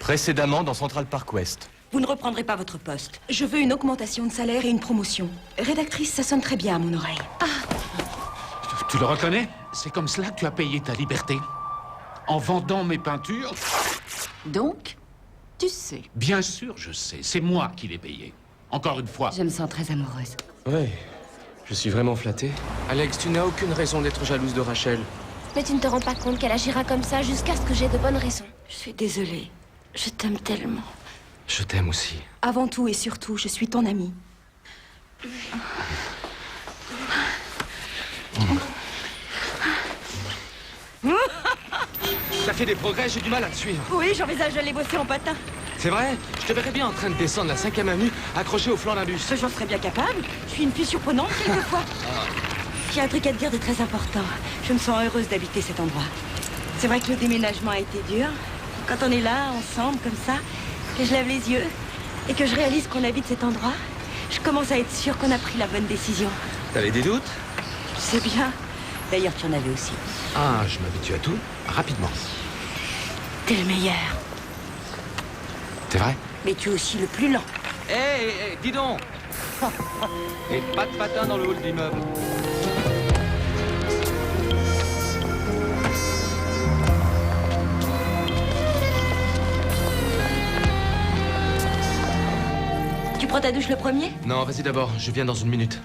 Précédemment dans Central Park West. Vous ne reprendrez pas votre poste. Je veux une augmentation de salaire et une promotion. Rédactrice, ça sonne très bien à mon oreille. Tu le reconnais? C'est comme cela que tu as payé ta liberté. En vendant mes peintures? Donc, tu sais. Bien sûr, je sais. C'est moi qui l'ai payé. Encore une fois. Je me sens très amoureuse. Ouais, je suis vraiment flatté. Alex, tu n'as aucune raison d'être jalouse de Rachel. Mais tu ne te rends pas compte qu'elle agira comme ça jusqu'à ce que j'ai de bonnes raisons. Je suis désolée. Je t'aime tellement. Je t'aime aussi. Avant tout et surtout, je suis ton amie. T'as fait des progrès, j'ai du mal à te suivre. Oui, j'envisage d'aller bosser en patin. C'est vrai? Je te verrais bien en train de descendre la 5e avenue, accroché au flanc d'un bus. J'en serais bien capable. Je suis une fille surprenante quelquefois. J'ai un truc à te dire de très important. Je me sens heureuse d'habiter cet endroit. C'est vrai que le déménagement a été dur. Quand on est là, ensemble, comme ça, que je lève les yeux et que je réalise qu'on habite cet endroit, je commence à être sûre qu'on a pris la bonne décision. T'avais des doutes? Je sais bien. D'ailleurs, tu en avais aussi. Ah, je m'habitue à tout, rapidement. T'es le meilleur. C'est vrai? Mais tu es aussi le plus lent. Hé, dis donc. Et pas de patin dans le hall de l'immeuble. Tu prends ta douche le premier? Non, vas-y d'abord, je viens dans une minute.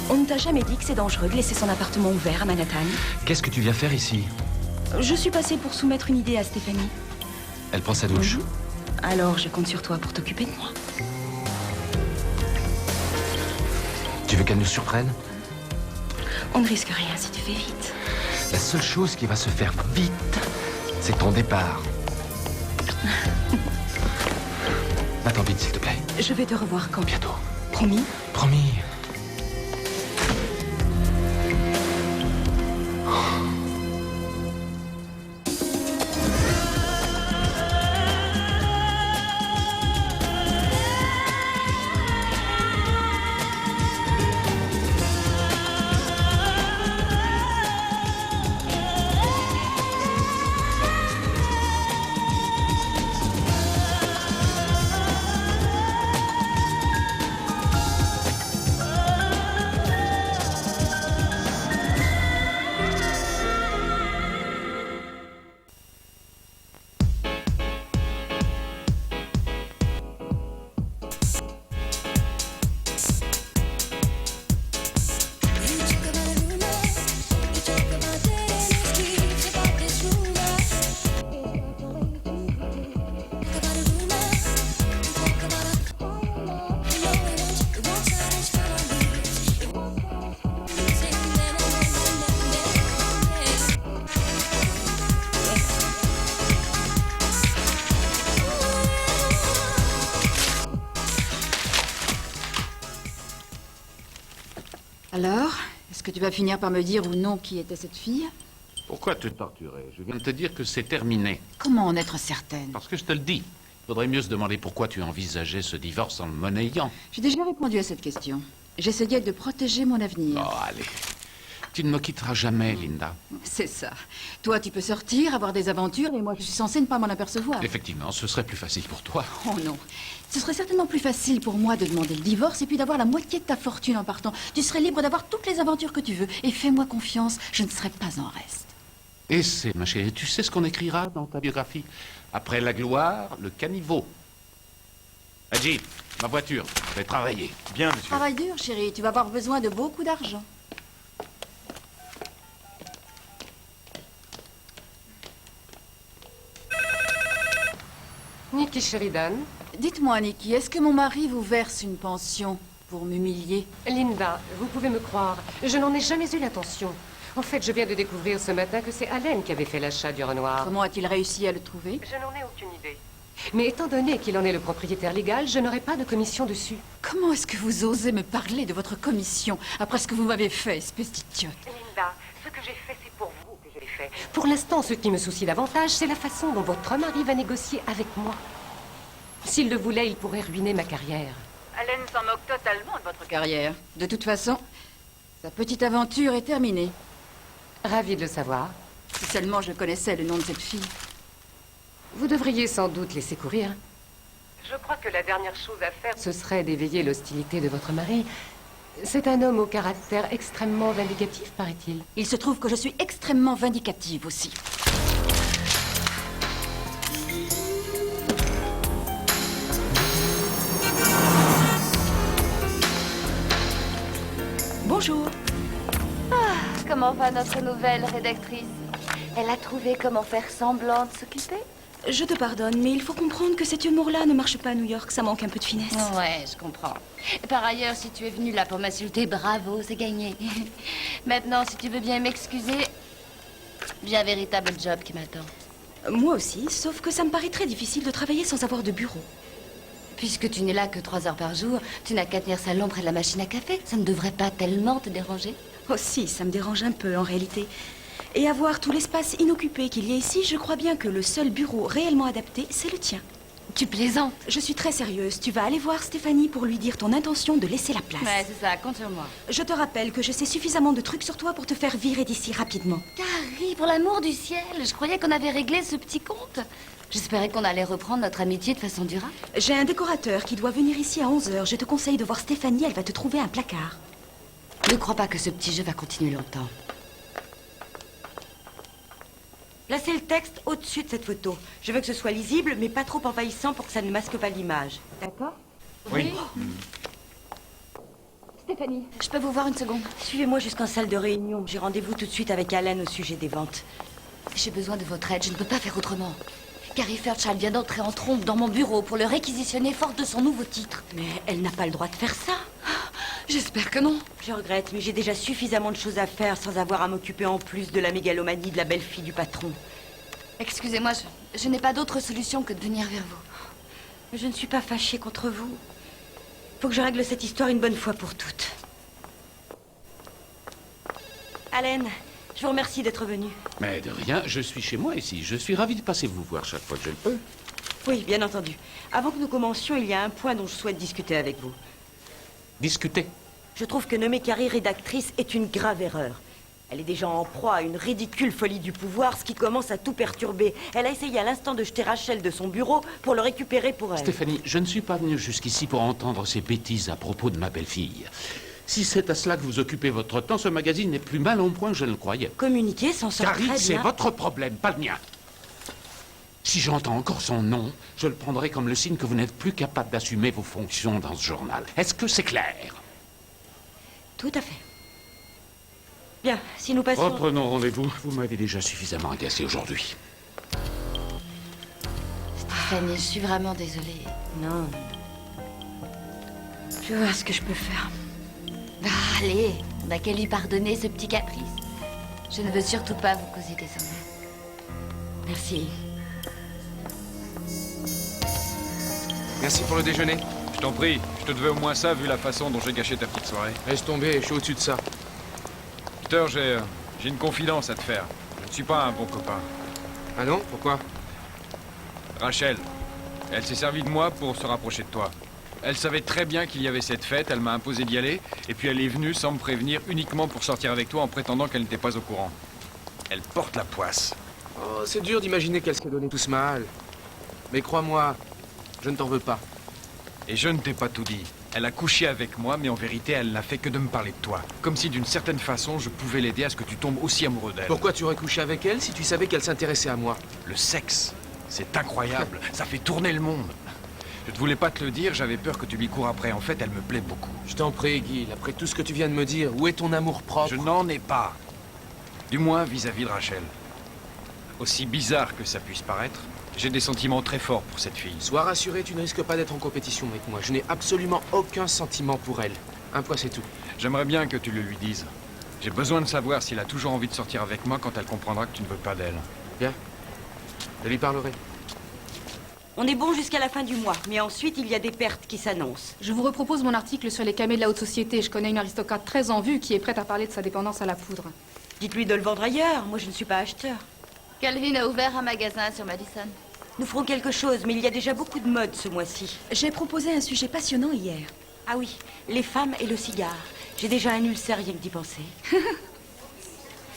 On ne t'a jamais dit que c'est dangereux de laisser son appartement ouvert à Manhattan? Qu'est-ce que tu viens faire ici? Je suis passée pour soumettre une idée à Stéphanie. Elle prend sa douche. Alors, je compte sur toi pour t'occuper de moi. Tu veux qu'elle nous surprenne? On ne risque rien si tu fais vite. La seule chose qui va se faire vite, c'est ton départ. Attends vite, s'il te plaît. Je vais te revoir quand? Bientôt. Promis? Promis. Alors, est-ce que tu vas finir par me dire ou non qui était cette fille? Pourquoi te torturer? Je viens de te dire que c'est terminé. Comment en être certaine? Parce que je te le dis. Faudrait mieux se demander pourquoi tu envisageais ce divorce en le monnayant. J'ai déjà répondu à cette question. J'essayais de protéger mon avenir. Oh, allez. Tu ne me quitteras jamais, Linda. C'est ça. Toi, tu peux sortir, avoir des aventures, et moi, je suis censée ne pas m'en apercevoir. Effectivement, ce serait plus facile pour toi. Oh non. Ce serait certainement plus facile pour moi de demander le divorce et puis d'avoir la moitié de ta fortune en partant. Tu serais libre d'avoir toutes les aventures que tu veux. Et fais-moi confiance, je ne serai pas en reste. Et c'est, ma chérie, tu sais ce qu'on écrira dans ta biographie? Après la gloire, le caniveau. Adji, ma voiture, je vais travailler. Bien, monsieur. Travaille dur, chérie. Tu vas avoir besoin de beaucoup d'argent. Nikki Sheridan. Dites-moi, Nikki, est-ce que mon mari vous verse une pension pour m'humilier? Linda, vous pouvez me croire, je n'en ai jamais eu l'intention. En fait, je viens de découvrir ce matin que c'est Allen qui avait fait l'achat du Renoir. Comment a-t-il réussi à le trouver? Je n'en ai aucune idée. Mais étant donné qu'il en est le propriétaire légal, je n'aurai pas de commission dessus. Comment est-ce que vous osez me parler de votre commission après ce que vous m'avez fait, espèce d'idiote? Linda, ce que j'ai fait, c'est pour vous que je l'ai fait. Pour l'instant, ce qui me soucie davantage, c'est la façon dont votre homme arrive à négocier avec moi. S'il le voulait, il pourrait ruiner ma carrière. Allen s'en moque totalement de votre carrière. De toute façon, sa petite aventure est terminée. Ravi de le savoir. Si seulement je connaissais le nom de cette fille. Vous devriez sans doute laisser courir. Je crois que la dernière chose à faire, ce serait d'éveiller l'hostilité de votre mari. C'est un homme au caractère extrêmement vindicatif, paraît-il. Il se trouve que je suis extrêmement vindicative aussi. Bonjour. Comment va notre nouvelle rédactrice? Elle a trouvé comment faire semblant de s'occuper? Je te pardonne, mais il faut comprendre que cet humour-là ne marche pas à New York. Ça manque un peu de finesse. Ouais, je comprends. Par ailleurs, si tu es venu là pour m'insulter, bravo, c'est gagné. Maintenant, si tu veux bien m'excuser, j'ai un véritable job qui m'attend. Moi aussi, sauf que ça me paraît très difficile de travailler sans avoir de bureau. Puisque tu n'es là que 3 heures par jour, tu n'as qu'à tenir salon près de la machine à café. Ça ne devrait pas tellement te déranger. Oh si, ça me dérange un peu en réalité. Et avoir tout l'espace inoccupé qu'il y a ici, je crois bien que le seul bureau réellement adapté, c'est le tien. Tu plaisantes? Je suis très sérieuse. Tu vas aller voir Stéphanie pour lui dire ton intention de laisser la place. Ouais, c'est ça, compte sur moi. Je te rappelle que je sais suffisamment de trucs sur toi pour te faire virer d'ici rapidement. Carrie, pour l'amour du ciel, je croyais qu'on avait réglé ce petit compte. J'espérais qu'on allait reprendre notre amitié de façon durable. J'ai un décorateur qui doit venir ici à 11h. Je te conseille de voir Stéphanie, elle va te trouver un placard. Ne crois pas que ce petit jeu va continuer longtemps. Placez le texte au-dessus de cette photo. Je veux que ce soit lisible, mais pas trop envahissant pour que ça ne masque pas l'image. D'accord? Oui. Stéphanie, je peux vous voir une seconde? Suivez-moi jusqu'en salle de réunion. J'ai rendez-vous tout de suite avec Allen au sujet des ventes. J'ai besoin de votre aide, je ne peux pas faire autrement. Carrie Fairchild vient d'entrer en trompe dans mon bureau pour le réquisitionner forte de son nouveau titre. Mais elle n'a pas le droit de faire ça. J'espère que non. Je regrette, mais j'ai déjà suffisamment de choses à faire sans avoir à m'occuper en plus de la mégalomanie de la belle-fille du patron. Excusez-moi, je n'ai pas d'autre solution que de venir vers vous. Mais je ne suis pas fâchée contre vous. Faut que je règle cette histoire une bonne fois pour toutes. Allen, je vous remercie d'être venu. Mais de rien, je suis chez moi ici. Je suis ravi de passer vous voir chaque fois que je le peux. Oui, bien entendu. Avant que nous commencions, il y a un point dont je souhaite discuter avec vous. Discuter. Je trouve que nommer Carrie rédactrice est une grave erreur. Elle est déjà en proie à une ridicule folie du pouvoir, ce qui commence à tout perturber. Elle a essayé à l'instant de jeter Rachel de son bureau pour le récupérer pour elle. Stéphanie, je ne suis pas venu jusqu'ici pour entendre ces bêtises à propos de ma belle-fille. Si c'est à cela que vous occupez votre temps, ce magazine n'est plus mal en point que je ne le croyais. Communiquer s'en sort très bien. Carrie, c'est votre problème, pas le mien. Si j'entends encore son nom, je le prendrai comme le signe que vous n'êtes plus capable d'assumer vos fonctions dans ce journal. Est-ce que c'est clair? Tout à fait. Bien, si nous passons... Reprenons rendez-vous. Vous m'avez déjà suffisamment agacé aujourd'hui. Stéphanie, je suis vraiment désolée. Non. Je vais voir ce que je peux faire. Ah, allez, on n'a qu'à lui pardonner ce petit caprice. Je ne veux surtout pas vous causer des ennuis. Merci. Merci pour le déjeuner. Je t'en prie, je te devais au moins ça vu la façon dont j'ai gâché ta petite soirée. Laisse tomber, je suis au-dessus de ça. Peter, j'ai une confidence à te faire. Je ne suis pas un bon copain. Ah non? Pourquoi? Rachel, elle s'est servie de moi pour se rapprocher de toi. Elle savait très bien qu'il y avait cette fête, elle m'a imposé d'y aller, et puis elle est venue sans me prévenir uniquement pour sortir avec toi en prétendant qu'elle n'était pas au courant. Elle porte la poisse. Oh, c'est dur d'imaginer qu'elle s'est donné tout ce mal. Mais crois-moi, je ne t'en veux pas. Et je ne t'ai pas tout dit. Elle a couché avec moi, mais en vérité, elle n'a fait que de me parler de toi. Comme si d'une certaine façon, je pouvais l'aider à ce que tu tombes aussi amoureux d'elle. Pourquoi tu aurais couché avec elle si tu savais qu'elle s'intéressait à moi? Le sexe, c'est incroyable. Ça fait tourner le monde. Je ne voulais pas te le dire, j'avais peur que tu lui cours après. En fait, elle me plaît beaucoup. Je t'en prie, Guy, après tout ce que tu viens de me dire, où est ton amour propre? Je n'en ai pas. Du moins vis-à-vis de Rachel. Aussi bizarre que ça puisse paraître, j'ai des sentiments très forts pour cette fille. Sois rassuré, tu ne risques pas d'être en compétition avec moi. Je n'ai absolument aucun sentiment pour elle. Un point, c'est tout. J'aimerais bien que tu le lui dises. J'ai besoin de savoir s'il a toujours envie de sortir avec moi quand elle comprendra que tu ne veux pas d'elle. Bien. Je lui parlerai. On est bon jusqu'à la fin du mois, mais ensuite il y a des pertes qui s'annoncent. Je vous repropose mon article sur les camés de la haute société. Je connais une aristocrate très en vue qui est prête à parler de sa dépendance à la poudre. Dites-lui de le vendre ailleurs, moi je ne suis pas acheteur. Calvin a ouvert un magasin sur Madison. Nous ferons quelque chose, mais il y a déjà beaucoup de mode ce mois-ci. J'ai proposé un sujet passionnant hier. Ah oui, les femmes et le cigare. J'ai déjà un ulcère rien que d'y penser.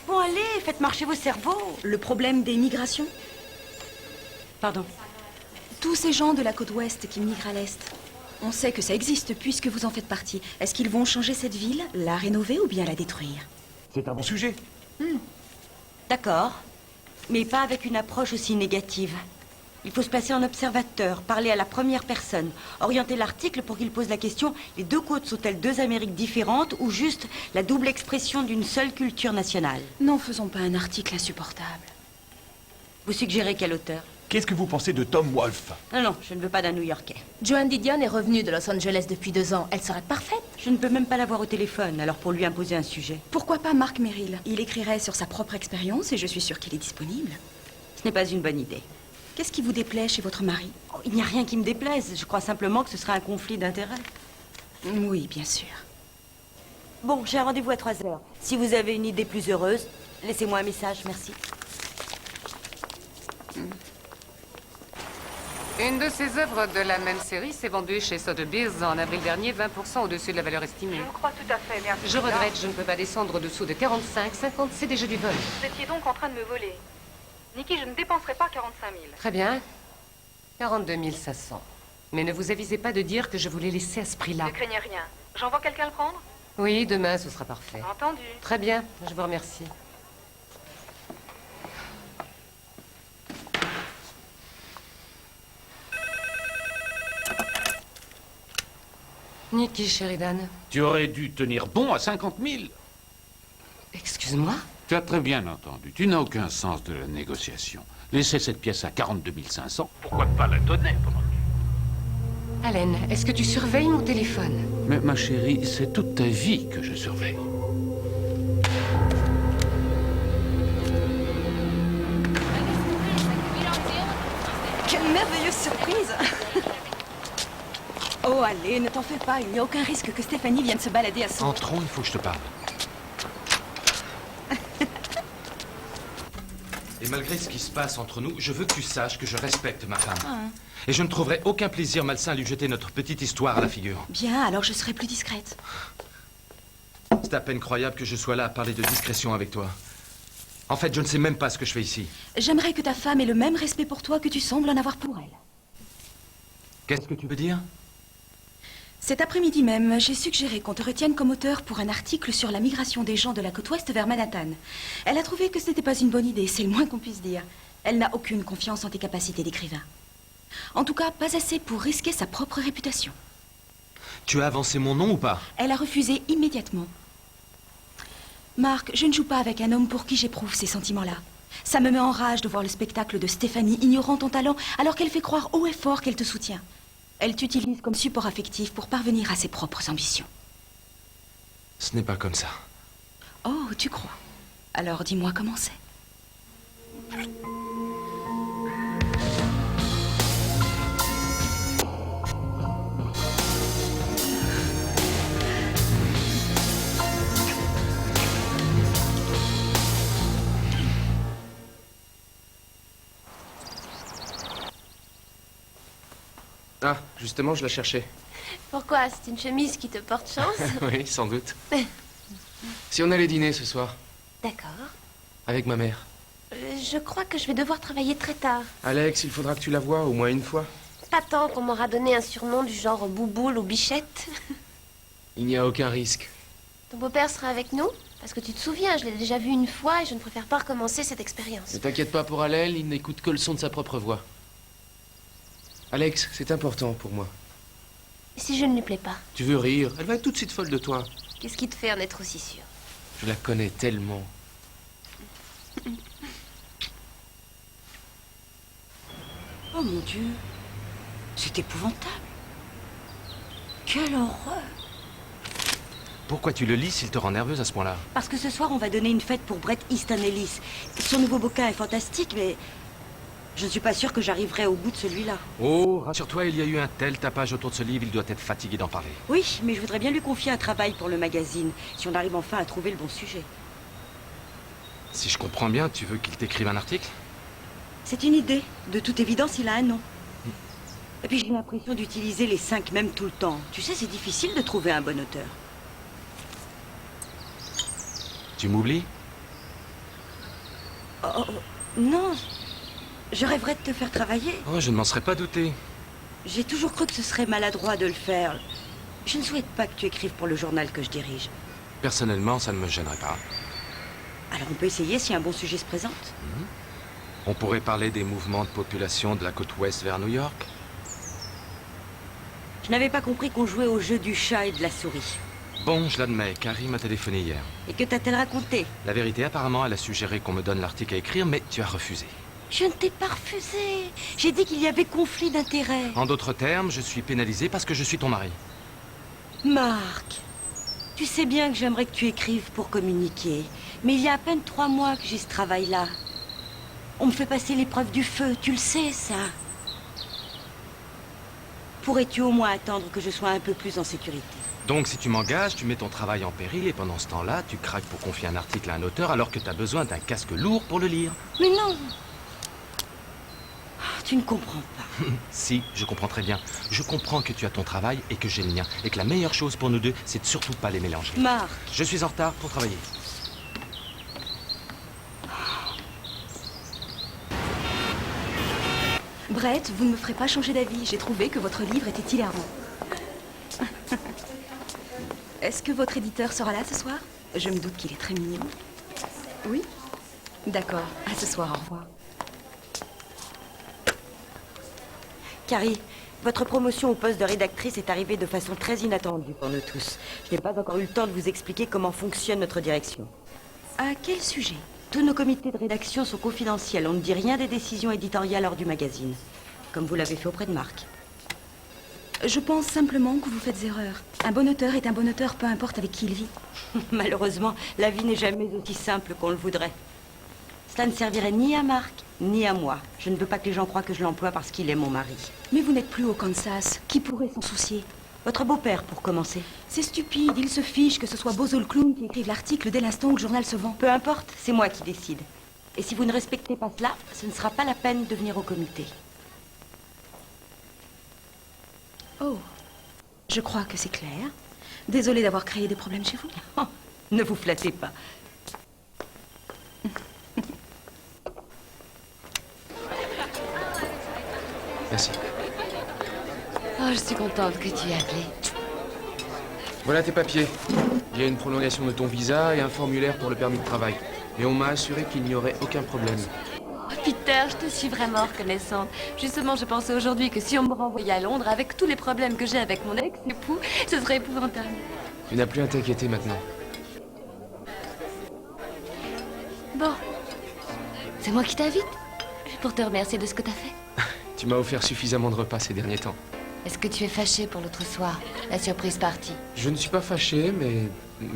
Bon, allez, faites marcher vos cerveaux. Le problème des migrations? Pardon. Tous ces gens de la côte ouest qui migrent à l'est. On sait que ça existe puisque vous en faites partie. Est-ce qu'ils vont changer cette ville, la rénover ou bien la détruire? C'est un bon sujet. D'accord. Mais pas avec une approche aussi négative. Il faut se placer en observateur, parler à la première personne, orienter l'article pour qu'il pose la question, les deux côtes sont-elles deux Amériques différentes ou juste la double expression d'une seule culture nationale? N'en faisons pas un article insupportable. Vous suggérez quel auteur? Qu'est-ce que vous pensez de Tom Wolfe? Non, je ne veux pas d'un New-Yorkais. Joan Didion est revenue de Los Angeles depuis 2 ans. Elle serait parfaite. Je ne peux même pas l'avoir au téléphone, alors pour lui imposer un sujet. Pourquoi pas Mark Merrill? Il écrirait sur sa propre expérience et je suis sûre qu'il est disponible. Ce n'est pas une bonne idée. Qu'est-ce qui vous déplaît chez votre mari? Oh, il n'y a rien qui me déplaise. Je crois simplement que ce serait un conflit d'intérêts. Oui, bien sûr. Bon, j'ai un rendez-vous à 3 heures. Si vous avez une idée plus heureuse, laissez-moi un message, merci. Une de ces œuvres de la même série s'est vendue chez Sotheby's en avril dernier, 20% au-dessus de la valeur estimée. Je crois tout à fait, merci. Je regrette, je ne peux pas descendre au-dessous de 45, 50, c'est déjà du vol. Vous étiez donc en train de me voler. Nikki, je ne dépenserai pas 45 000. Très bien. 42 500. Mais ne vous avisez pas de dire que je vous l'ai laissé à ce prix-là. Ne craignez rien. J'envoie quelqu'un le prendre? Oui, demain, ce sera parfait. Entendu. Très bien, je vous remercie. Nikki Sheridan. Tu aurais dû tenir bon à 50 000. Excuse-moi? Tu as très bien entendu. Tu n'as aucun sens de la négociation. Laisser cette pièce à 42 500, pourquoi pas la donner? Allen, est-ce que tu surveilles mon téléphone? Mais ma chérie, c'est toute ta vie que je surveille. Quelle merveilleuse surprise! Oh, allez, ne t'en fais pas. Il n'y a aucun risque que Stéphanie vienne se balader à son... Entrons, il faut que je te parle. Et malgré ce qui se passe entre nous, je veux que tu saches que je respecte ma femme. Et je ne trouverai aucun plaisir malsain à lui jeter notre petite histoire à la figure. Bien, alors je serai plus discrète. C'est à peine croyable que je sois là à parler de discrétion avec toi. En fait, je ne sais même pas ce que je fais ici. J'aimerais que ta femme ait le même respect pour toi que tu sembles en avoir pour elle. Qu'est-ce que tu veux dire? Cet après-midi même, j'ai suggéré qu'on te retienne comme auteur pour un article sur la migration des gens de la côte ouest vers Manhattan. Elle a trouvé que ce n'était pas une bonne idée, c'est le moins qu'on puisse dire. Elle n'a aucune confiance en tes capacités d'écrivain. En tout cas, pas assez pour risquer sa propre réputation. Tu as avancé mon nom ou pas? Elle a refusé immédiatement. Marc, je ne joue pas avec un homme pour qui j'éprouve ces sentiments-là. Ça me met en rage de voir le spectacle de Stéphanie ignorant ton talent alors qu'elle fait croire haut et fort qu'elle te soutient. Elle t'utilise comme support affectif pour parvenir à ses propres ambitions. Ce n'est pas comme ça. Oh, tu crois? Alors dis-moi comment c'est. Ah, justement, je la cherchais. Pourquoi? C'est une chemise qui te porte chance? Oui, sans doute. Si on allait dîner ce soir, D'accord. avec ma mère. Je crois que je vais devoir travailler très tard. Alex, il faudra que tu la voies au moins une fois. Pas tant qu'on m'aura donné un surnom du genre Bouboule ou Bichette. Il n'y a aucun risque. Ton beau-père sera avec nous? Parce que tu te souviens, je l'ai déjà vu une fois et je ne préfère pas recommencer cette expérience. Ne t'inquiète pas pour Alel, il n'écoute que le son de sa propre voix. Alex, c'est important pour moi. Et si je ne lui plais pas? Tu veux rire? Elle va être tout de suite folle de toi. Qu'est-ce qui te fait en être aussi sûr? Je la connais tellement. Oh mon Dieu, c'est épouvantable. Quelle horreur. Pourquoi tu le lis s'il te rend nerveuse à ce point-là? Parce que ce soir, on va donner une fête pour Bret Easton Ellis. Son nouveau bouquin est fantastique, mais je ne suis pas sûre que j'arriverai au bout de celui-là. Oh, rassure-toi, il y a eu un tel tapage autour de ce livre, il doit être fatigué d'en parler. Oui, mais je voudrais bien lui confier un travail pour le magazine, si on arrive enfin à trouver le bon sujet. Si je comprends bien, tu veux qu'il t'écrive un article? C'est une idée. De toute évidence, il a un nom. Et puis j'ai l'impression d'utiliser les 5 mêmes tout le temps. Tu sais, c'est difficile de trouver un bon auteur. Tu m'oublies? Oh, non, je rêverais de te faire travailler. Oh, je ne m'en serais pas douté. J'ai toujours cru que ce serait maladroit de le faire. Je ne souhaite pas que tu écrives pour le journal que je dirige. Personnellement, ça ne me gênerait pas. Alors on peut essayer si un bon sujet se présente. On pourrait parler des mouvements de population de la côte ouest vers New York. Je n'avais pas compris qu'on jouait au jeu du chat et de la souris. Bon, je l'admets, Carrie m'a téléphoné hier. Et que t'a-t-elle raconté? La vérité, apparemment, elle a suggéré qu'on me donne l'article à écrire, mais tu as refusé. Je ne t'ai pas refusé. J'ai dit qu'il y avait conflit d'intérêts. En d'autres termes, je suis pénalisé parce que je suis ton mari. Marc, tu sais bien que j'aimerais que tu écrives pour communiquer. Mais il y a à peine 3 mois que j'ai ce travail-là. On me fait passer l'épreuve du feu, tu le sais, ça. Pourrais-tu au moins attendre que je sois un peu plus en sécurité? Donc, si tu m'engages, tu mets ton travail en péril et pendant ce temps-là, tu craques pour confier un article à un auteur alors que tu as besoin d'un casque lourd pour le lire. Mais non! Tu ne comprends pas. Si, je comprends très bien. Je comprends que tu as ton travail et que j'ai le mien. Et que la meilleure chose pour nous deux, c'est de surtout pas les mélanger. Marc! Je suis en retard pour travailler. Brett, vous ne me ferez pas changer d'avis. J'ai trouvé que votre livre était hilarant. Est-ce que votre éditeur sera là ce soir? Je me doute qu'il est très mignon. Oui? D'accord. À ce soir, au revoir. Carrie, votre promotion au poste de rédactrice est arrivée de façon très inattendue pour nous tous. Je n'ai pas encore eu le temps de vous expliquer comment fonctionne notre direction. À quel sujet? Tous nos comités de rédaction sont confidentiels. On ne dit rien des décisions éditoriales hors du magazine. Comme vous l'avez fait auprès de Marc. Je pense simplement que vous faites erreur. Un bon auteur est un bon auteur, peu importe avec qui il vit. Malheureusement, la vie n'est jamais aussi simple qu'on le voudrait. Cela ne servirait ni à Marc, ni à moi. Je ne veux pas que les gens croient que je l'emploie parce qu'il est mon mari. Mais vous n'êtes plus au Kansas. Qui pourrait s'en soucier? Votre beau-père, pour commencer. C'est stupide. Il se fiche que ce soit Bozo le clown qui écrive l'article dès l'instant où le journal se vend. Peu importe, c'est moi qui décide. Et si vous ne respectez pas cela, ce ne sera pas la peine de venir au comité. Oh, je crois que c'est clair. Désolée d'avoir créé des problèmes chez vous. Oh, ne vous flattez pas. Merci. Oh, je suis contente que tu aies appelé. Voilà tes papiers. Il y a une prolongation de ton visa et un formulaire pour le permis de travail. Et on m'a assuré qu'il n'y aurait aucun problème. Oh, Peter, je te suis vraiment reconnaissante. Justement, je pensais aujourd'hui que si on me renvoyait à Londres avec tous les problèmes que j'ai avec mon ex-époux, ce serait épouvantable. Tu n'as plus à t'inquiéter maintenant. Bon. C'est moi qui t'invite. Pour te remercier de ce que t'as fait. Tu m'as offert suffisamment de repas ces derniers temps. Est-ce que tu es fâché pour l'autre soir, la surprise party? Je ne suis pas fâché, mais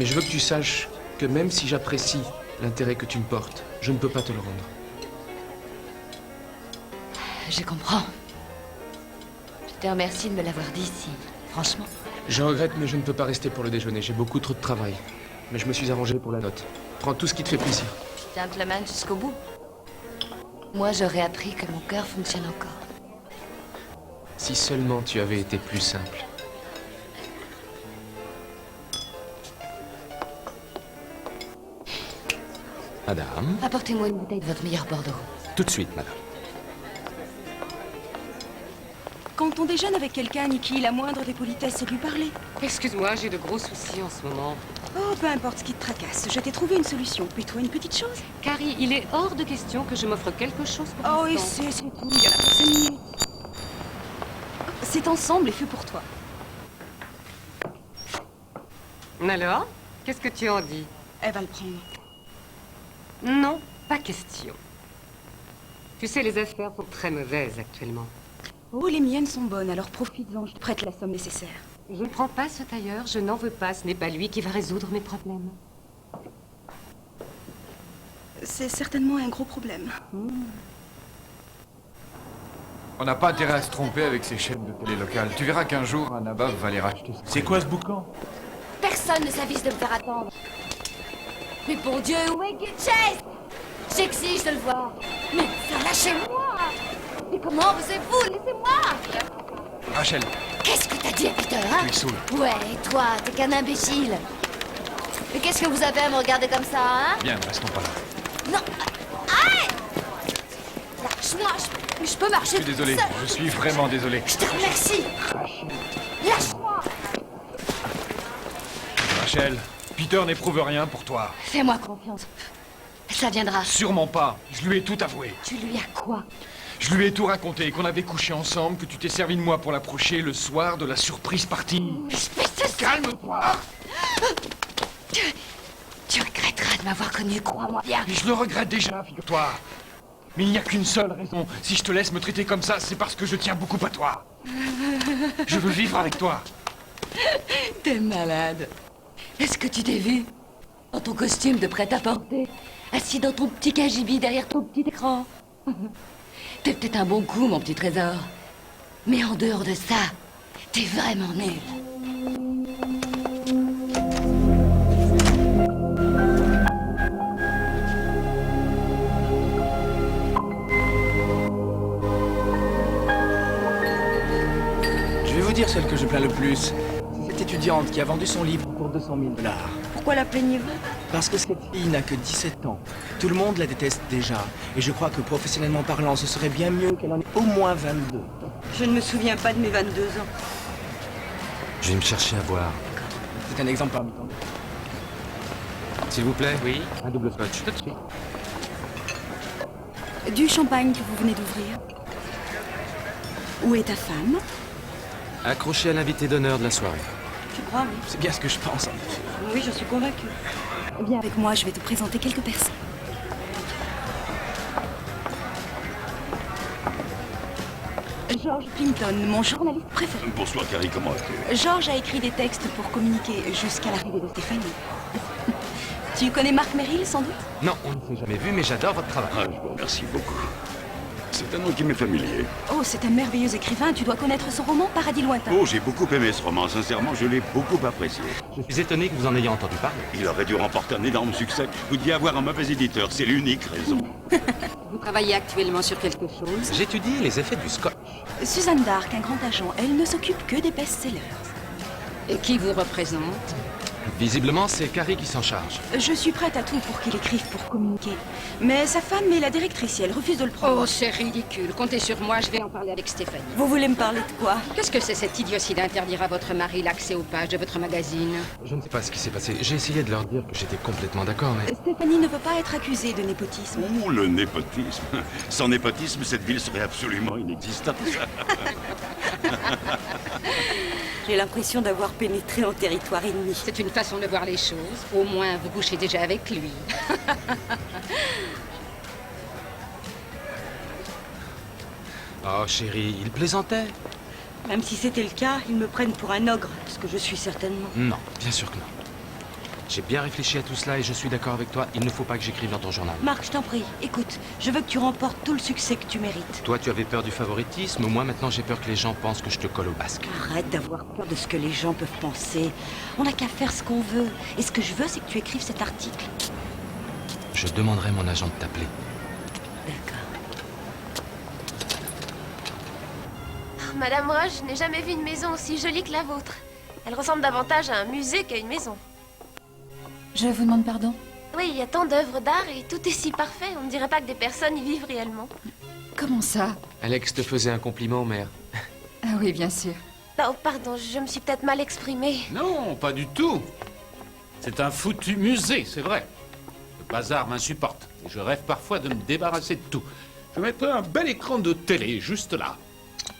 je veux que tu saches que même si j'apprécie l'intérêt que tu me portes, je ne peux pas te le rendre. Je comprends. Je te remercie de me l'avoir dit si franchement. Je regrette, mais je ne peux pas rester pour le déjeuner. J'ai beaucoup trop de travail. Mais je me suis arrangé pour la note. Prends tout ce qui te fait plaisir. Gentleman jusqu'au bout. Moi, j'aurais appris que mon cœur fonctionne encore. Si seulement tu avais été plus simple. Madame? Apportez-moi une bouteille de votre meilleur Bordeaux. Tout de suite, madame. Quand on déjeune avec quelqu'un, Nikki, la moindre des politesses, c'est de lui parler. Excuse-moi, j'ai de gros soucis en ce moment. Oh, peu importe ce qui te tracasse. Je t'ai trouvé une solution. Plutôt une petite chose. Carrie, il est hors de question que je m'offre quelque chose pour Oh, et l'instant. c'est tout. Il y en a pour 5 minutes. C'est ensemble et fait pour toi. Alors, qu'est-ce que tu en dis? Elle va le prendre. Non, pas question. Tu sais, les affaires sont très mauvaises actuellement. Oh, les miennes sont bonnes, alors profite-en. Je te prête la somme nécessaire. Je ne prends pas ce tailleur, je n'en veux pas. Ce n'est pas lui qui va résoudre mes problèmes. C'est certainement un gros problème. On n'a pas intérêt à se tromper avec ces chaînes de télé locales. Tu verras qu'un jour, un nabab va les racheter. C'est quoi ce boucan? Personne ne s'avise de me faire attendre. Mais bon Dieu, où est Chase? J'exige de le voir. Mais ça, lâchez-moi. Mais comment osez-vous? Laissez-moi. Rachel, Qu'est-ce que t'as dit à Peter, hein? tu es saoul. Ouais, toi, t'es qu'un imbécile. Mais qu'est-ce que vous avez à me regarder comme ça, hein? Bien, ne restons pas là. Non! Arrête! Lâche-moi, je peux marcher Je suis désolé, toute seule. je suis vraiment désolé. Je te remercie. Lâche-moi. Rachel, Peter n'éprouve rien pour toi. Fais-moi confiance. Ça viendra. Sûrement pas. Je lui ai tout avoué. Tu lui as quoi? Je lui ai tout raconté, qu'on avait couché ensemble, que tu t'es servi de moi pour l'approcher le soir de la surprise partie. Calme-toi! Tu regretteras de m'avoir connu, crois-moi bien. Et je le regrette déjà, figure-toi. Mais il n'y a qu'une seule raison. Si je te laisse me traiter comme ça, c'est parce que je tiens beaucoup à toi. Je veux vivre avec toi. T'es malade. Est-ce que tu t'es vu? Dans ton costume de prêt-à-porter, assis dans ton petit cagibi derrière ton petit écran. T'es peut-être un bon coup, mon petit trésor. Mais en dehors de ça, t'es vraiment nul. Je vais vous dire celle que je plains le plus. Cette étudiante qui a vendu son livre pour 200 000 $. Pourquoi la plaignez-vous? Parce que cette fille n'a que 17 ans. Tout le monde la déteste déjà. Et je crois que professionnellement parlant, ce serait bien mieux qu'elle en ait au moins 22. Je ne me souviens pas de mes 22 ans. Je vais me chercher à boire. C'est un exemple parmi tant d'autres. S'il vous plaît? Oui. Un double scotch. Tout de suite. Du champagne que vous venez d'ouvrir. Où est ta femme? Accroché à l'invité d'honneur de la soirée. Tu crois, oui? C'est bien ce que je pense, en effet. Oui, je suis convaincue. Viens avec moi, je vais te présenter quelques personnes. George Plimpton, mon journaliste préféré. Bonsoir, Carrie, comment vas-tu? George a écrit des textes pour communiquer jusqu'à l'arrivée de Stéphanie. Tu connais Marc Merrill, sans doute? Non, on ne s'est jamais vu, mais j'adore votre travail. Ah, je vous remercie beaucoup. C'est un nom qui m'est familier. Oh, c'est un merveilleux écrivain. Tu dois connaître son roman Paradis lointain. Oh, j'ai beaucoup aimé ce roman. Sincèrement, je l'ai beaucoup apprécié. Je suis étonné que vous en ayez entendu parler. Il aurait dû remporter un énorme succès. Vous deviez avoir un mauvais éditeur. C'est l'unique raison. Vous travaillez actuellement sur quelque chose? J'étudie les effets du scotch. Suzanne Dark, un grand agent, elle ne s'occupe que des best-sellers. Et qui vous représente? Visiblement, c'est Carrie qui s'en charge. Je suis prête à tout pour qu'il écrive pour communiquer. Mais sa femme est la directrice et elle refuse de le prendre. Oh, c'est ridicule. Comptez sur moi, je vais en parler avec Stéphanie. Vous voulez me parler de quoi? Qu'est-ce que c'est cette idiotie d'interdire à votre mari l'accès aux pages de votre magazine? Je ne sais pas ce qui s'est passé. J'ai essayé de leur dire que j'étais complètement d'accord, mais... Stéphanie ne veut pas être accusée de népotisme. Oh, le népotisme. Sans népotisme, cette ville serait absolument inexistante. J'ai l'impression d'avoir pénétré en territoire ennemi. C'est une façon de voir les choses. Au moins, vous couchez déjà avec lui. Oh, chérie, il plaisantait. Même si c'était le cas, ils me prennent pour un ogre, ce que je suis certainement. Non, bien sûr que non. J'ai bien réfléchi à tout cela et je suis d'accord avec toi. Il ne faut pas que j'écrive dans ton journal. Marc, je t'en prie, écoute, je veux que tu remportes tout le succès que tu mérites. Toi, tu avais peur du favoritisme. Moi, maintenant, j'ai peur que les gens pensent que je te colle au basque. Arrête d'avoir peur de ce que les gens peuvent penser. On n'a qu'à faire ce qu'on veut. Et ce que je veux, c'est que tu écrives cet article. Je demanderai à mon agent de t'appeler. Madame Rush, je n'ai jamais vu une maison aussi jolie que la vôtre. Elle ressemble davantage à un musée qu'à une maison. Je vous demande pardon. Oui, il y a tant d'œuvres d'art et tout est si parfait. On ne dirait pas que des personnes y vivent réellement. Comment ça? Alex te faisait un compliment, mère. Ah oui, bien sûr. Oh, pardon, je me suis peut-être mal exprimée. Non, pas du tout. C'est un foutu musée, c'est vrai. Le bazar m'insupporte. Et je rêve parfois de me débarrasser de tout. Je mettrais un bel écran de télé juste là.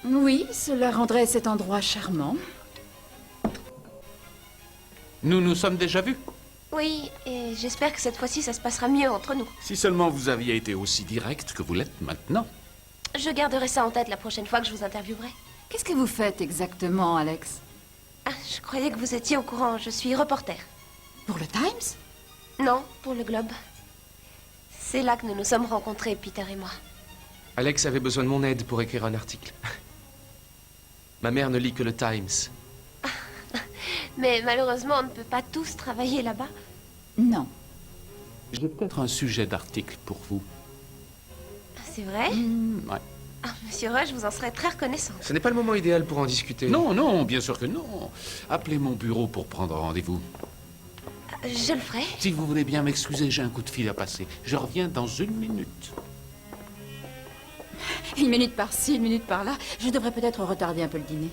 Oui, cela rendrait cet endroit charmant. Nous nous sommes déjà vus. Oui, et j'espère que cette fois-ci, ça se passera mieux entre nous. Si seulement vous aviez été aussi direct que vous l'êtes maintenant. Je garderai ça en tête la prochaine fois que je vous interviewerai. Qu'est-ce que vous faites exactement, Alex? Ah, je croyais que vous étiez au courant. Je suis reporter. Pour le Times? Non, pour le Globe. C'est là que nous nous sommes rencontrés, Peter et moi. Alex avait besoin de mon aide pour écrire un article. Ma mère ne lit que le Times. Mais malheureusement, on ne peut pas tous travailler là-bas. Non. J'ai peut-être un sujet d'article pour vous. C'est vrai? Ouais. Ah, Monsieur Rush, vous en serez très reconnaissante. Ce n'est pas le moment idéal pour en discuter. Non, non, bien sûr que non. Appelez mon bureau pour prendre rendez-vous. Je le ferai. Si vous voulez bien m'excuser, j'ai un coup de fil à passer. Je reviens dans 1 minute. 1 minute par-ci, 1 minute par-là. Je devrais peut-être retarder un peu le dîner.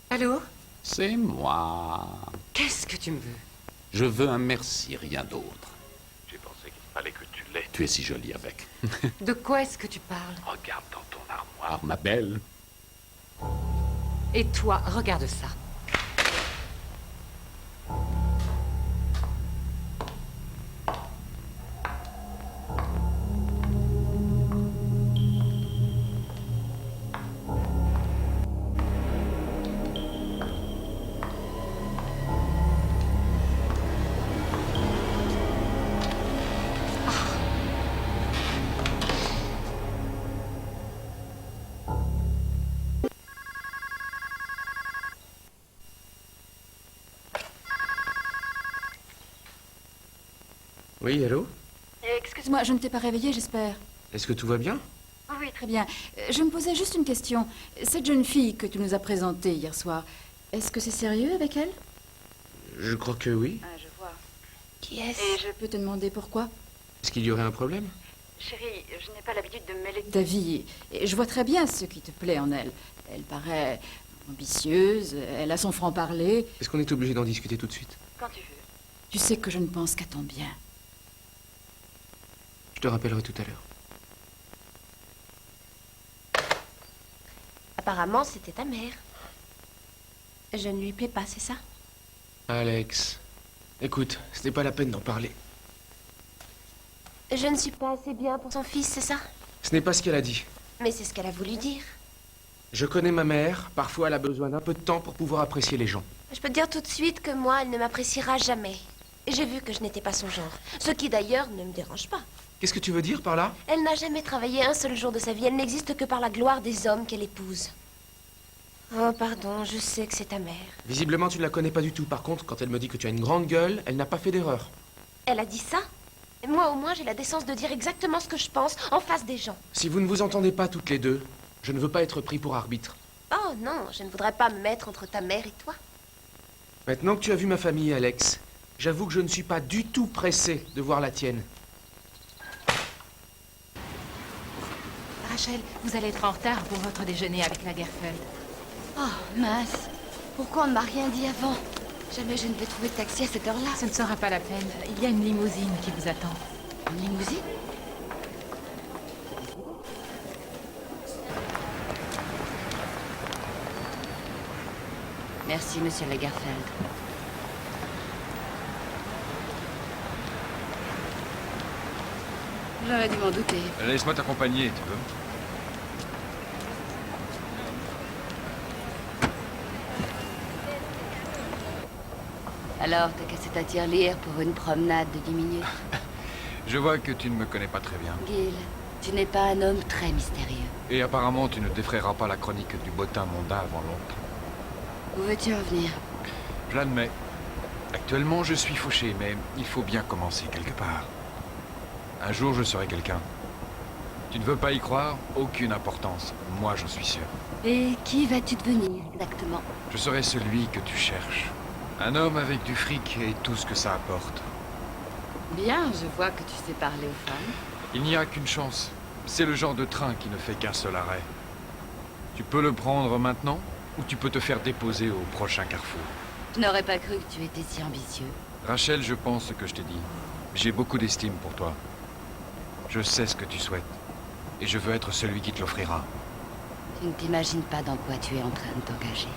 Allô? C'est moi. Qu'est-ce que tu me veux? Je veux un merci, rien d'autre. J'ai pensé qu'il fallait que tu l'aies. Tu es si jolie avec. De quoi est-ce que tu parles? Regarde dans ton armoire, ma belle. Et toi, regarde ça. Oui, allô? Excuse-moi, je ne t'ai pas réveillée, j'espère. Est-ce que tout va bien? Oui, très bien. Je me posais juste une question. Cette jeune fille que tu nous as présentée hier soir, est-ce que c'est sérieux avec elle? Je crois que oui. Ah, je vois. Qui est-ce? Et je peux te demander pourquoi? Est-ce qu'il y aurait un problème? Chérie, je n'ai pas l'habitude de me mêler de ta vie. Et je vois très bien ce qui te plaît en elle. Elle paraît ambitieuse, elle a son franc-parler. Est-ce qu'on est obligé d'en discuter tout de suite? Quand tu veux. Tu sais que je ne pense qu'à ton bien. Je te rappellerai tout à l'heure. Apparemment, c'était ta mère. Je ne lui plais pas, c'est ça? Alex, écoute, ce n'est pas la peine d'en parler. Je ne suis pas assez bien pour son fils, c'est ça? Ce n'est pas ce qu'elle a dit. Mais c'est ce qu'elle a voulu dire. Je connais ma mère, parfois elle a besoin d'un peu de temps pour pouvoir apprécier les gens. Je peux te dire tout de suite que moi, elle ne m'appréciera jamais. J'ai vu que je n'étais pas son genre. Ce qui d'ailleurs ne me dérange pas. Qu'est-ce que tu veux dire par là? Elle n'a jamais travaillé un seul jour de sa vie. Elle n'existe que par la gloire des hommes qu'elle épouse. Oh, pardon, je sais que c'est ta mère. Visiblement, tu ne la connais pas du tout. Par contre, quand elle me dit que tu as une grande gueule, elle n'a pas fait d'erreur. Elle a dit ça? Et moi, au moins, j'ai la décence de dire exactement ce que je pense en face des gens. Si vous ne vous entendez pas toutes les deux, je ne veux pas être pris pour arbitre. Oh non, je ne voudrais pas me mettre entre ta mère et toi. Maintenant que tu as vu ma famille, Alex, j'avoue que je ne suis pas du tout pressé de voir la tienne. Rachel, vous allez être en retard pour votre déjeuner avec Lagerfeld. Oh, mince. Pourquoi on ne m'a rien dit avant? Jamais je ne vais trouver de taxi à cette heure-là. Ce ne sera pas la peine. Il y a une limousine qui vous attend. Une limousine? Merci, monsieur Lagerfeld. J'aurais dû m'en douter. Laisse-moi t'accompagner, tu veux? Alors, t'as cassé ta tirelire pour une promenade de 10 minutes? Je vois que tu ne me connais pas très bien. Gil, tu n'es pas un homme très mystérieux. Et apparemment, tu ne t'effraieras pas la chronique du bottin mondain avant longtemps. Où veux-tu en venir? Je l'admets. Actuellement, je suis fauché, mais il faut bien commencer quelque part. Un jour, je serai quelqu'un. Tu ne veux pas y croire? Aucune importance. Moi, j'en suis sûr. Et qui vas-tu devenir, exactement? Je serai celui que tu cherches. Un homme avec du fric et tout ce que ça apporte. Bien, je vois que tu sais parler aux femmes. Il n'y a qu'une chance. C'est le genre de train qui ne fait qu'un seul arrêt. Tu peux le prendre maintenant, ou tu peux te faire déposer au prochain carrefour. Je n'aurais pas cru que tu étais si ambitieux. Rachel, je pense ce que je t'ai dit. J'ai beaucoup d'estime pour toi. Je sais ce que tu souhaites. Et je veux être celui qui te l'offrira. Tu ne t'imagines pas dans quoi tu es en train de t'engager.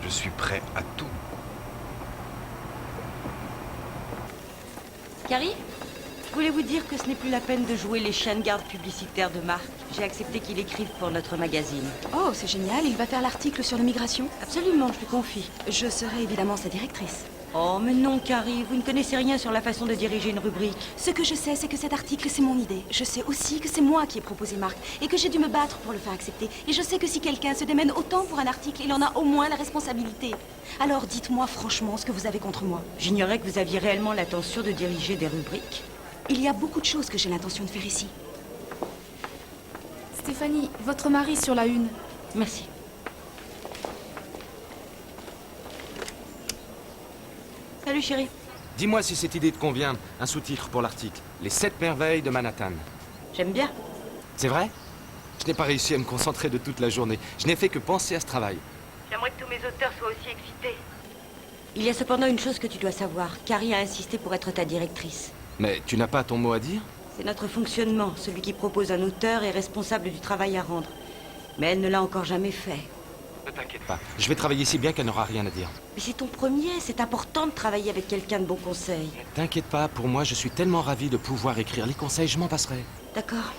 Je suis prêt à tout. Carrie? Je voulais vous dire que ce n'est plus la peine de jouer les chiens de garde publicitaires de Marc. J'ai accepté qu'il écrive pour notre magazine. Oh, c'est génial, il va faire l'article sur l'immigration. Absolument, je lui confie. Je serai évidemment sa directrice. Oh, mais non, Carrie, vous ne connaissez rien sur la façon de diriger une rubrique. Ce que je sais, c'est que cet article, c'est mon idée. Je sais aussi que c'est moi qui ai proposé Marc et que j'ai dû me battre pour le faire accepter. Et je sais que si quelqu'un se démène autant pour un article, il en a au moins la responsabilité. Alors dites-moi franchement ce que vous avez contre moi. J'ignorais que vous aviez réellement l'intention de diriger des rubriques. Il y a beaucoup de choses que j'ai l'intention de faire ici. Stéphanie, votre mari sur la une. Merci. Salut, chérie. Dis-moi si cette idée te convient. Un sous-titre pour l'article. Les 7 merveilles de Manhattan. J'aime bien. C'est vrai? Je n'ai pas réussi à me concentrer de toute la journée. Je n'ai fait que penser à ce travail. J'aimerais que tous mes auteurs soient aussi excités. Il y a cependant une chose que tu dois savoir. Carrie a insisté pour être ta directrice. Mais tu n'as pas ton mot à dire? C'est notre fonctionnement. Celui qui propose un auteur est responsable du travail à rendre. Mais elle ne l'a encore jamais fait. Ne t'inquiète pas. Je vais travailler si bien qu'elle n'aura rien à dire. Mais c'est ton premier. C'est important de travailler avec quelqu'un de bon conseil. T'inquiète pas, pour moi, je suis tellement ravi de pouvoir écrire les conseils, je m'en passerai. D'accord.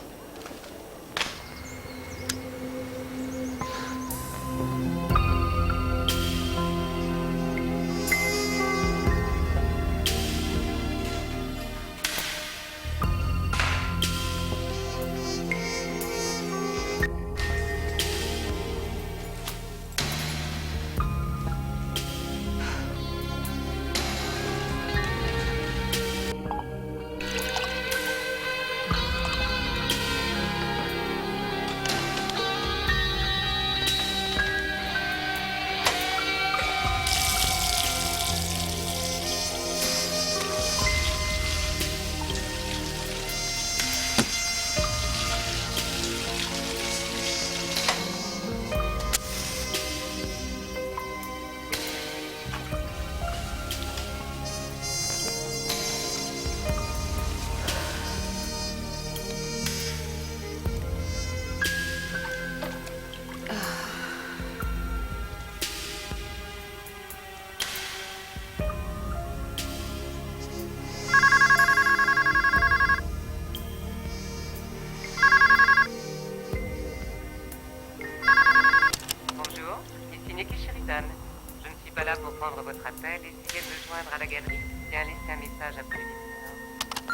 Je ne suis pas là pour prendre votre appel. Essayez de me joindre à la galerie. Tiens, laissez un message après le bip.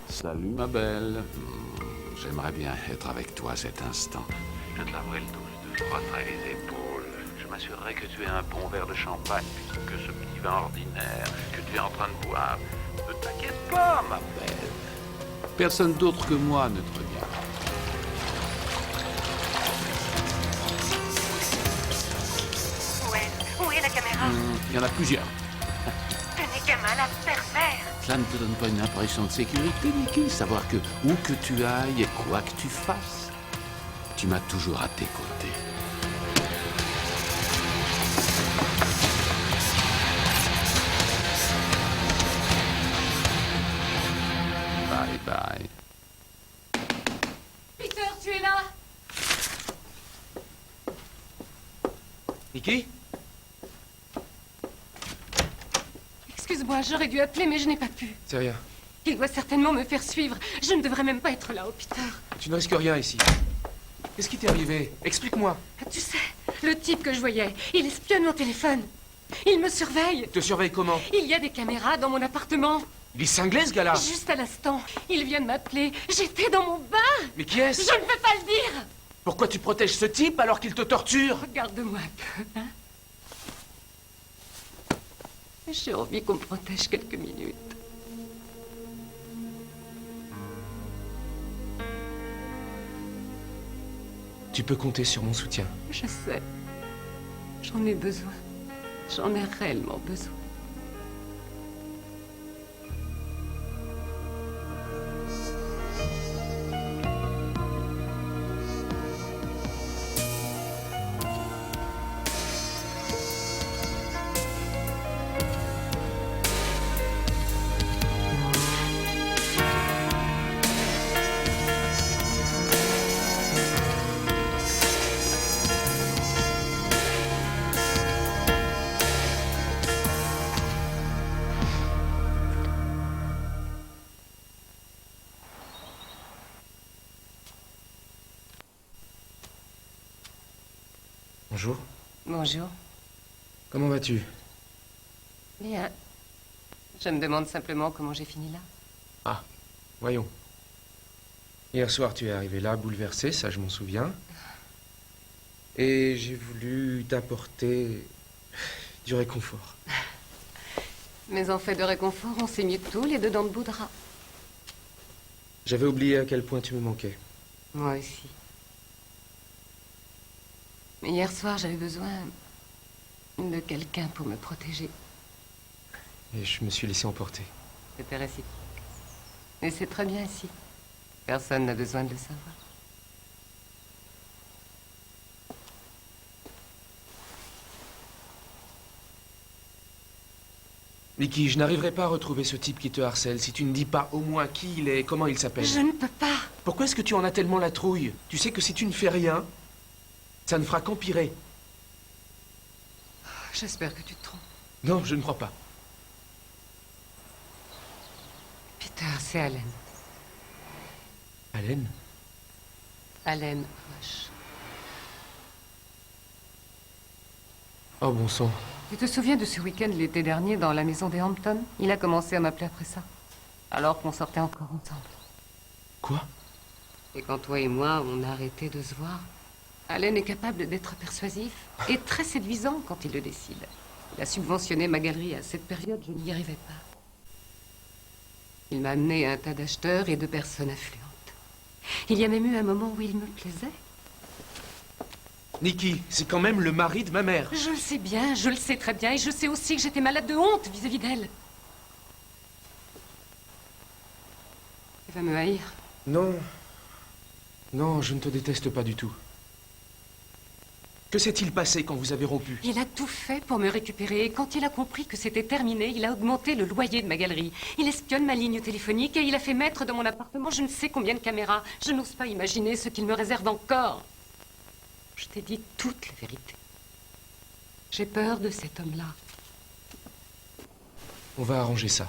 Salut, ma belle. J'aimerais bien être avec toi cet instant. Je te laverai le dos, je te frotterai les épaules. Je m'assurerai que tu aies un bon verre de champagne plutôt que ce petit vin ordinaire que tu es en train de boire. Ne t'inquiète pas, ma belle. Personne d'autre que moi ne te regarde. Où est la caméra? Il y en a plusieurs. Tenez qu'un malade pervers. Cela ne te donne pas une impression de sécurité, Nikki? Savoir que où que tu ailles et quoi que tu fasses, tu m'as toujours à tes côtés. Bye bye. Peter, tu es là? Nikki? Excuse-moi, j'aurais dû appeler, mais je n'ai pas pu. C'est rien. Il doit certainement me faire suivre. Je ne devrais même pas être là, oh Peter. Tu ne risques rien ici. Qu'est-ce qui t'est arrivé? Explique-moi. Tu sais, le type que je voyais, il espionne mon téléphone. Il me surveille. Il te surveille comment? Il y a des caméras dans mon appartement. Il est cinglé, ce gars-là. Juste à l'instant, il vient de m'appeler. J'étais dans mon bain. Mais qui est-ce? Je ne peux pas le dire. Pourquoi tu protèges ce type alors qu'il te torture? Regarde-moi un peu, hein. J'ai envie qu'on me protège quelques minutes. Tu peux compter sur mon soutien. Je sais. J'en ai besoin. J'en ai réellement besoin. Bonjour. Bonjour. Comment vas-tu? Bien. Je me demande simplement comment j'ai fini là. Ah, voyons. Hier soir, tu es arrivé là, bouleversé, ça je m'en souviens. Et j'ai voulu t'apporter du réconfort. Mais en fait de réconfort, on s'est mis tous les deux dans de beaux draps. J'avais oublié à quel point tu me manquais. Moi aussi. Mais hier soir, j'avais besoin de quelqu'un pour me protéger. Et je me suis laissé emporter. C'était réciproque. Et c'est très bien ici. Personne n'a besoin de le savoir. Nikki, je n'arriverai pas à retrouver ce type qui te harcèle si tu ne dis pas au moins qui il est, comment il s'appelle. Je ne peux pas. Pourquoi est-ce que tu en as tellement la trouille? Tu sais que si tu ne fais rien, ça ne fera qu'empirer. J'espère que tu te trompes. Non, je ne crois pas. Peter, c'est Allen. Allen? Allen Rush. Oh bon sang. Tu te souviens de ce week-end l'été dernier dans la maison des Hampton? Il a commencé à m'appeler après ça. Alors qu'on sortait encore ensemble. Quoi? Et quand toi et moi, on a arrêté de se voir, Allen est capable d'être persuasif et très séduisant quand il le décide. Il a subventionné ma galerie à cette période, je n'y arrivais pas. Il m'a amené à un tas d'acheteurs et de personnes affluentes. Il y a même eu un moment où il me plaisait. Nikki, c'est quand même le mari de ma mère. Je le sais bien, je le sais très bien, et je sais aussi que j'étais malade de honte vis-à-vis d'elle. Elle va me haïr. Non. Non, je ne te déteste pas du tout. Que s'est-il passé quand vous avez rompu? Il a tout fait pour me récupérer, et quand il a compris que c'était terminé, il a augmenté le loyer de ma galerie. Il espionne ma ligne téléphonique et il a fait mettre dans mon appartement je ne sais combien de caméras. Je n'ose pas imaginer ce qu'il me réserve encore. Je t'ai dit toute la vérité. J'ai peur de cet homme-là. On va arranger ça.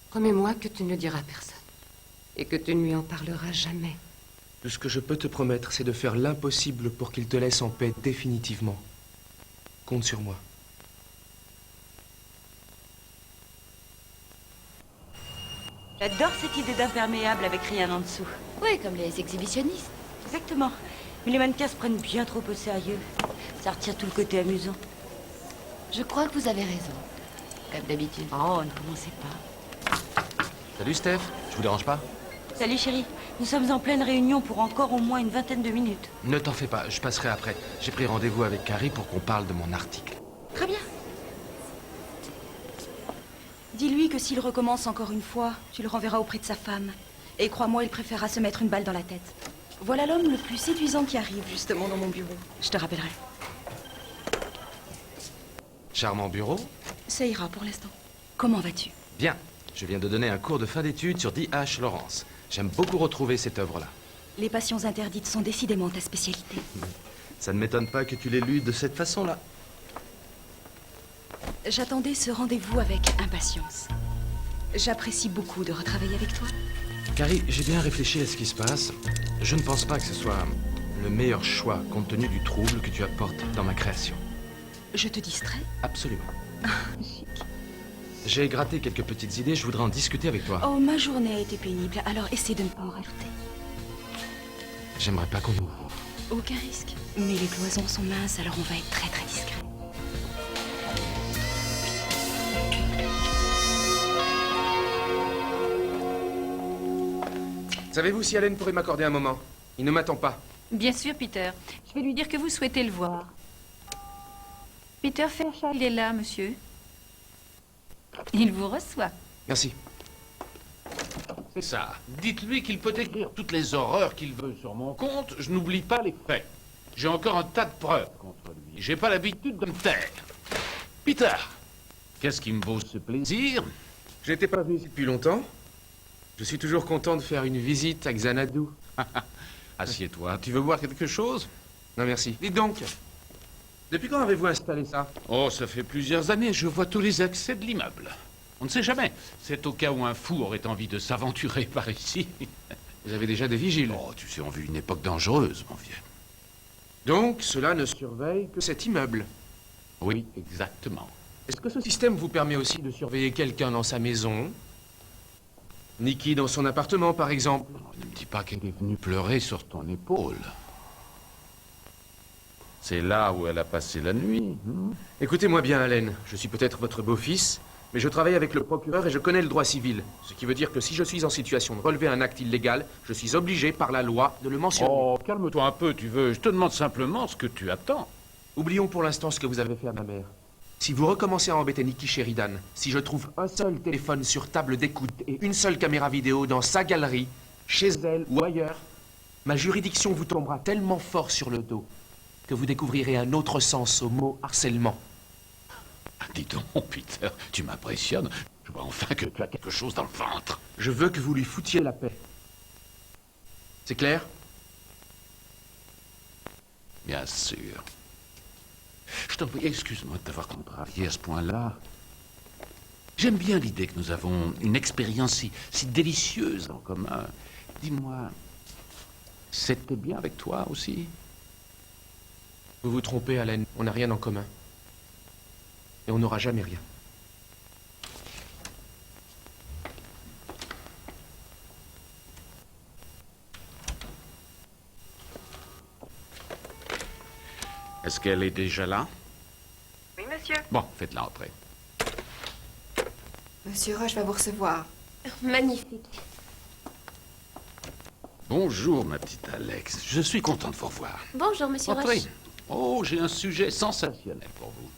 Promets-moi que tu ne le diras à personne. Et que tu ne lui en parleras jamais. Tout ce que je peux te promettre, c'est de faire l'impossible pour qu'il te laisse en paix définitivement. Compte sur moi. J'adore cette idée d'imperméable avec rien en dessous. Oui, comme les exhibitionnistes. Exactement. Mais les mannequins se prennent bien trop au sérieux. Ça retire tout le côté amusant. Je crois que vous avez raison. Comme d'habitude. Oh, ne commencez pas. Salut Steph, je vous dérange pas? Salut chérie, nous sommes en pleine réunion pour encore au moins une vingtaine de minutes. Ne t'en fais pas, je passerai après. J'ai pris rendez-vous avec Carrie pour qu'on parle de mon article. Très bien. Dis-lui que s'il recommence encore une fois, tu le renverras auprès de sa femme. Et crois-moi, il préférera se mettre une balle dans la tête. Voilà l'homme le plus séduisant qui arrive justement dans mon bureau. Je te rappellerai. Charmant bureau? Ça ira pour l'instant. Comment vas-tu? Bien. Je viens de donner un cours de fin d'études sur D.H. Lawrence. J'aime beaucoup retrouver cette œuvre-là. Les passions interdites sont décidément ta spécialité. Ça ne m'étonne pas que tu l'aies lu de cette façon-là. J'attendais ce rendez-vous avec impatience. J'apprécie beaucoup de retravailler avec toi. Carrie, j'ai bien réfléchi à ce qui se passe. Je ne pense pas que ce soit le meilleur choix compte tenu du trouble que tu apportes dans ma création. Je te distrais? Absolument. Chic. J'ai gratté quelques petites idées, je voudrais en discuter avec toi. Oh, ma journée a été pénible, alors essaie de ne pas en rajouter. J'aimerais pas qu'on ouvre. Aucun risque. Mais les cloisons sont minces, alors on va être très très discret. Savez-vous si Allen pourrait m'accorder un moment? Il ne m'attend pas. Bien sûr, Peter. Je vais lui dire que vous souhaitez le voir. Peter Fairchild est là, monsieur. Il vous reçoit. Merci. C'est ça. Dites-lui qu'il peut écrire toutes les horreurs qu'il veut sur mon compte. Je n'oublie pas les faits. J'ai encore un tas de preuves contre lui. J'ai pas l'habitude de me taire. Peter, qu'est-ce qui me vaut ce plaisir? Je n'étais pas venu ici depuis longtemps. Je suis toujours content de faire une visite à Xanadu. Assieds-toi. Tu veux boire quelque chose? Non, merci. Dites donc, depuis quand avez-vous installé ça? Oh, ça fait plusieurs années. Je vois tous les accès de l'immeuble. On ne sait jamais. C'est au cas où un fou aurait envie de s'aventurer par ici. Vous avez déjà des vigiles? Oh, tu sais, on vit une époque dangereuse, mon vieux. Donc, cela ne surveille que cet immeuble. Oui, exactement. Est-ce que ce système vous permet aussi de surveiller quelqu'un dans sa maison? Nikki dans son appartement, par exemple? Ne me dis pas qu'elle est venue pleurer sur ton épaule. C'est là où elle a passé la nuit. Écoutez-moi bien, Allen. Je suis peut-être votre beau-fils, mais je travaille avec le procureur et je connais le droit civil. Ce qui veut dire que si je suis en situation de relever un acte illégal, je suis obligé par la loi de le mentionner. Oh, calme-toi un peu, tu veux. Je te demande simplement ce que tu attends. Oublions pour l'instant ce que vous avez fait à ma mère. Si vous recommencez à embêter Nikki Sheridan, si je trouve un seul téléphone sur table d'écoute et une seule caméra vidéo dans sa galerie, chez elle ou ailleurs, ma juridiction vous tombera tellement fort sur le dos que vous découvrirez un autre sens au mot harcèlement. Dis donc, Peter, tu m'impressionnes. Je vois enfin que tu as quelque chose dans le ventre. Je veux que vous lui foutiez la paix. C'est clair? Bien sûr. Je t'en prie, excuse-moi de t'avoir contrarié à ce point-là. J'aime bien l'idée que nous avons une expérience si délicieuse en commun. Dis-moi, c'était bien avec toi aussi? Vous vous trompez, Allen. On n'a rien en commun. Et on n'aura jamais rien. Est-ce qu'elle est déjà là? Oui, monsieur. Bon, faites-la entrer. Monsieur Roche va vous recevoir. Magnifique. Bonjour, ma petite Alex. Je suis content de vous revoir. Bonjour, monsieur Entrez. Roche. Oh, j'ai un sujet sensationnel pour vous.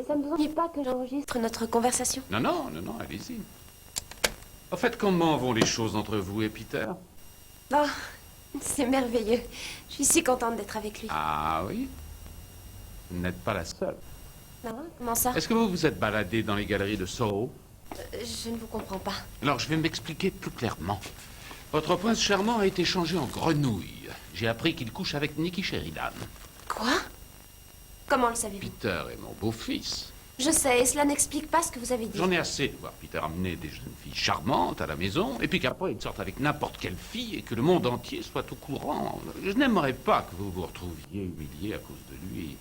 Ça ne vous ennuie pas que j'enregistre notre conversation? Non, non, non, non, allez-y. En fait, comment vont les choses entre vous et Peter? Oh, c'est merveilleux. Je suis si contente d'être avec lui. Ah oui? Vous n'êtes pas la seule. Non, comment ça? Est-ce que vous vous êtes baladé dans les galeries de Soho? Je ne vous comprends pas. Alors, je vais m'expliquer plus clairement. Votre prince charmant a été changé en grenouille. J'ai appris qu'il couche avec Nikki Sheridan. Quoi? Comment le savez-vous? Peter est mon beau-fils. Je sais, et cela n'explique pas ce que vous avez dit. J'en ai assez de voir Peter amener des jeunes filles charmantes à la maison, et puis qu'après il sorte avec n'importe quelle fille et que le monde entier soit au courant. Je n'aimerais pas que vous vous retrouviez humilié à cause de lui.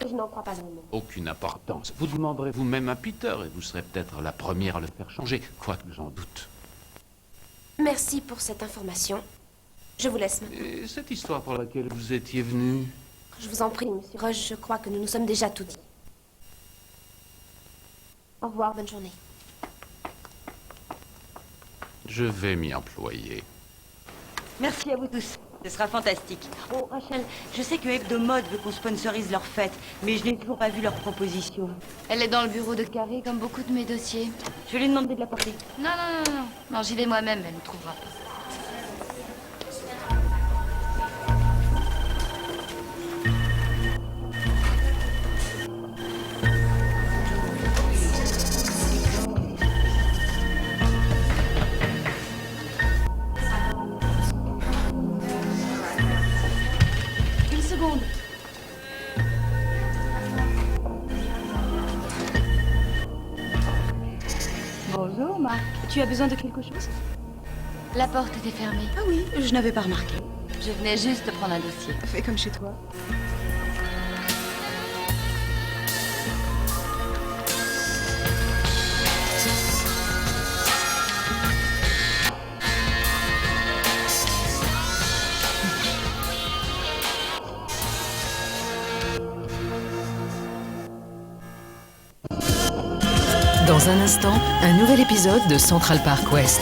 Je n'en crois pas un mot. Aucune importance. Vous demanderez vous-même à Peter et vous serez peut-être la première à le faire changer, quoique j'en doute. Merci pour cette information. Je vous laisse maintenant. Et cette histoire pour laquelle vous étiez venu? Je vous en prie, monsieur Roche, je crois que nous nous sommes déjà tout dit. Au revoir, bonne journée. Je vais m'y employer. Merci à vous tous. Ce sera fantastique. Oh, Rachel, je sais que Hebdomode veut qu'on sponsorise leur fête, mais je n'ai toujours pas vu leur proposition. Elle est dans le bureau de Carrie, comme beaucoup de mes dossiers. Je vais lui demander de la porter. Non, non, non, non. Non, j'y vais moi-même, elle ne trouvera pas. Bonjour, Marc. Tu as besoin de quelque chose? La porte était fermée. Ah oui, je n'avais pas remarqué. Je venais juste de prendre un dossier. Fais comme chez toi. Dans un instant, un nouvel épisode de Central Park West.